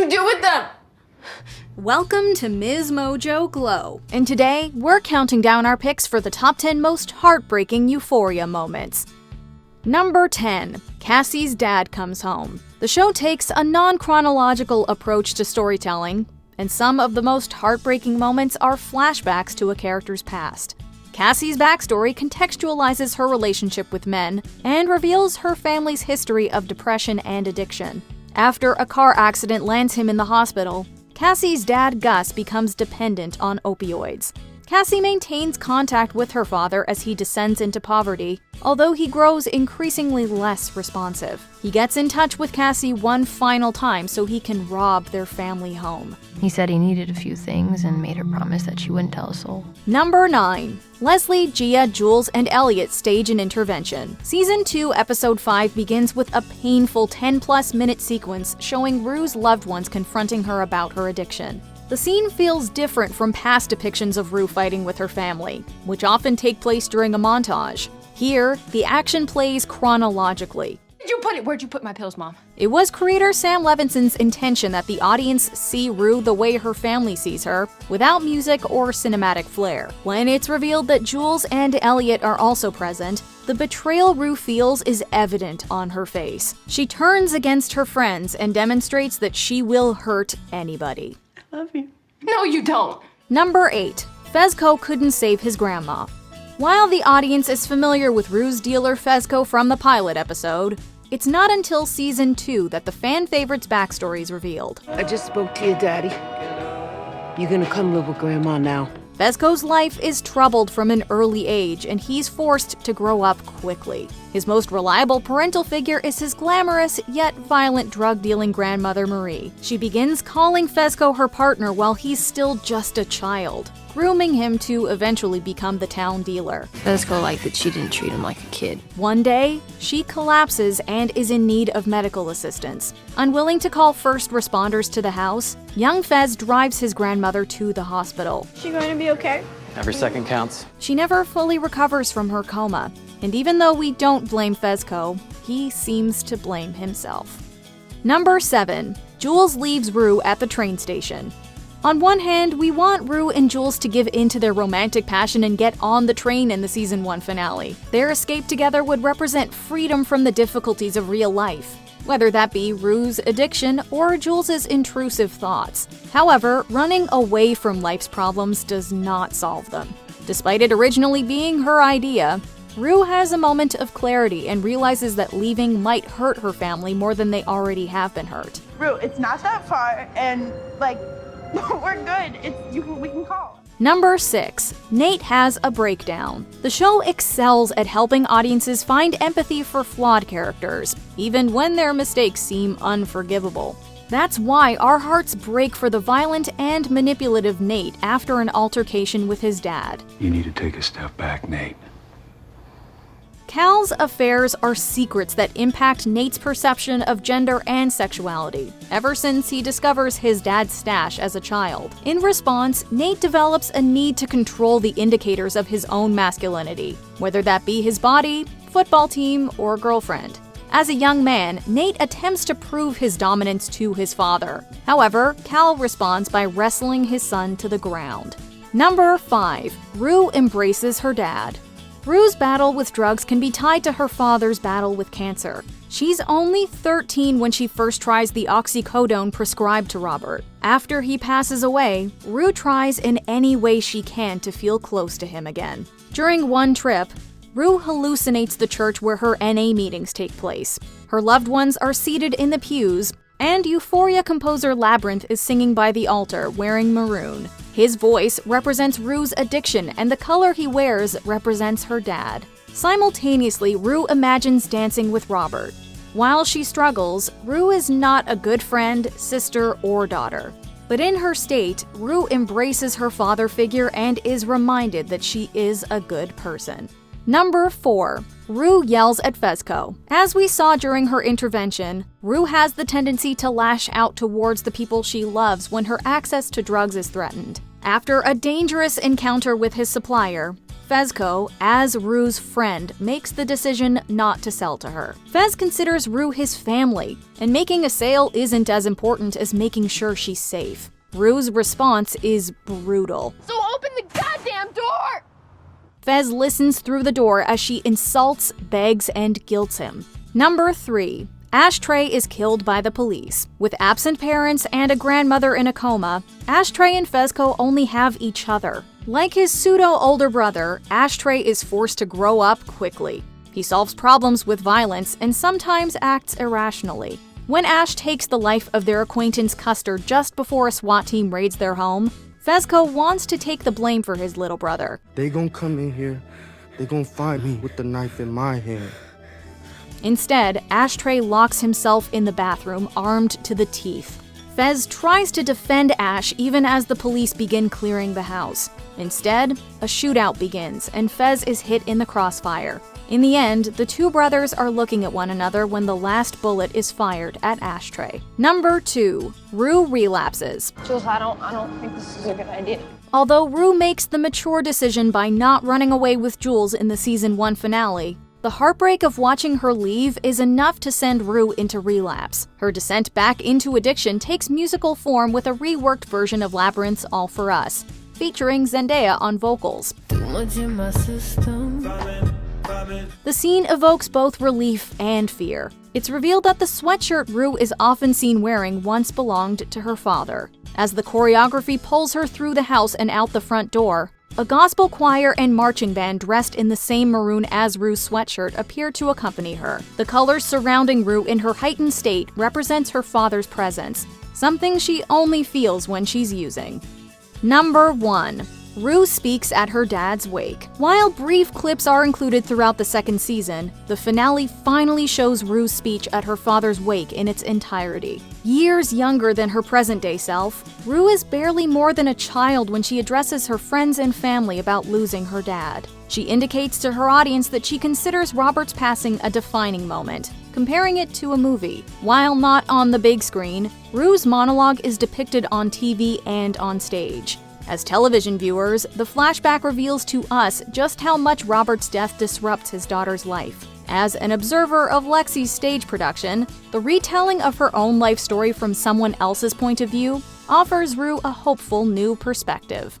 you do with them? Welcome to Ms. Mojo Glow, and today we're counting down our picks for the top 10 most heartbreaking Euphoria moments. Number 10. Cassie's dad comes home. The show takes a non-chronological approach to storytelling, and some of the most heartbreaking moments are flashbacks to a character's past. Cassie's backstory contextualizes her relationship with men and reveals her family's history of depression and addiction. After a car accident lands him in the hospital, Cassie's dad Gus becomes dependent on opioids. Cassie maintains contact with her father as he descends into poverty, although he grows increasingly less responsive. He gets in touch with Cassie one final time so he can rob their family home. He said he needed a few things and made her promise that she wouldn't tell a soul. Number 9. Leslie, Gia, Jules, and Elliot stage an intervention. Season 2, Episode 5 begins with a painful 10-plus minute sequence showing Rue's loved ones confronting her about her addiction. The scene feels different from past depictions of Rue fighting with her family, which often take place during a montage. Here, the action plays chronologically. Where'd you put my pills, Mom? It was creator Sam Levinson's intention that the audience see Rue the way her family sees her, without music or cinematic flair. When it's revealed that Jules and Elliot are also present, the betrayal Rue feels is evident on her face. She turns against her friends and demonstrates that she will hurt anybody. Love you. No, you don't. Number 8. Fesco couldn't save his grandma. While the audience is familiar with Rue's dealer Fesco from the pilot episode, it's not until Season 2 that the fan favorite's backstory is revealed. I just spoke to your daddy. You're gonna come live with Grandma now. Fesco's life is troubled from an early age, and he's forced to grow up quickly. His most reliable parental figure is his glamorous yet violent drug-dealing grandmother Marie. She begins calling Fesco her partner while he's still just a child, grooming him to eventually become the town dealer. Fesco liked that she didn't treat him like a kid. One day, she collapses and is in need of medical assistance. Unwilling to call first responders to the house, young Fez drives his grandmother to the hospital. Is she going to be okay? Every second counts. She never fully recovers from her coma, and even though we don't blame Fesco, he seems to blame himself. Number 7. Jules leaves Rue at the train station. On one hand, we want Rue and Jules to give in to their romantic passion and get on the train in the Season 1 finale. Their escape together would represent freedom from the difficulties of real life, whether that be Rue's addiction or Jules's intrusive thoughts. However, running away from life's problems does not solve them. Despite it originally being her idea, Rue has a moment of clarity and realizes that leaving might hurt her family more than they already have been hurt. Rue, it's not that far, and we're good. We can call. Number 6. Nate has a breakdown. The show excels at helping audiences find empathy for flawed characters, even when their mistakes seem unforgivable. That's why our hearts break for the violent and manipulative Nate after an altercation with his dad. You need to take a step back, Nate. Cal's affairs are secrets that impact Nate's perception of gender and sexuality, ever since he discovers his dad's stash as a child. In response, Nate develops a need to control the indicators of his own masculinity, whether that be his body, football team, or girlfriend. As a young man, Nate attempts to prove his dominance to his father. However, Cal responds by wrestling his son to the ground. Number 5. Rue embraces her dad. Rue's battle with drugs can be tied to her father's battle with cancer. She's only 13 when she first tries the oxycodone prescribed to Robert. After he passes away, Rue tries in any way she can to feel close to him again. During one trip, Rue hallucinates the church where her NA meetings take place. Her loved ones are seated in the pews, and Euphoria composer Labyrinth is singing by the altar, wearing maroon. His voice represents Rue's addiction, and the color he wears represents her dad. Simultaneously, Rue imagines dancing with Robert. While she struggles, Rue is not a good friend, sister, or daughter. But in her state, Rue embraces her father figure and is reminded that she is a good person. Number 4. Rue yells at Fesco. As we saw during her intervention, Rue has the tendency to lash out towards the people she loves when her access to drugs is threatened. After a dangerous encounter with his supplier, Fesco, as Rue's friend, makes the decision not to sell to her. Fez considers Rue his family, and making a sale isn't as important as making sure she's safe. Rue's response is brutal. So open the goddamn door! Fez listens through the door as she insults, begs, and guilts him. Number 3. Ashray is killed by the police. With absent parents and a grandmother in a coma, Ashray and Fesco only have each other. Like his pseudo-older brother, Ashray is forced to grow up quickly. He solves problems with violence and sometimes acts irrationally. When Ash takes the life of their acquaintance Custer just before a SWAT team raids their home, Fesco wants to take the blame for his little brother. They gonna come in here, they gonna find me with the knife in my hand. Instead, Ashray locks himself in the bathroom, armed to the teeth. Fez tries to defend Ash even as the police begin clearing the house. Instead, a shootout begins, and Fez is hit in the crossfire. In the end, the two brothers are looking at one another when the last bullet is fired at Ashray. Number 2. Rue relapses. Jules, I don't think this is a good idea. Although Rue makes the mature decision by not running away with Jules in the season 1 finale, the heartbreak of watching her leave is enough to send Rue into relapse. Her descent back into addiction takes musical form with a reworked version of Labyrinth's All For Us, featuring Zendaya on vocals. The scene evokes both relief and fear. It's revealed that the sweatshirt Rue is often seen wearing once belonged to her father. As the choreography pulls her through the house and out the front door, a gospel choir and marching band dressed in the same maroon as Rue's sweatshirt appear to accompany her. The colors surrounding Rue in her heightened state represents her father's presence, something she only feels when she's using. Number 1. Rue speaks at her dad's wake. While brief clips are included throughout the second season, the finale finally shows Rue's speech at her father's wake in its entirety. Years younger than her present-day self, Rue is barely more than a child when she addresses her friends and family about losing her dad. She indicates to her audience that she considers Robert's passing a defining moment, comparing it to a movie. While not on the big screen, Rue's monologue is depicted on TV and on stage. As television viewers, the flashback reveals to us just how much Robert's death disrupts his daughter's life. As an observer of Lexi's stage production, the retelling of her own life story from someone else's point of view offers Rue a hopeful new perspective.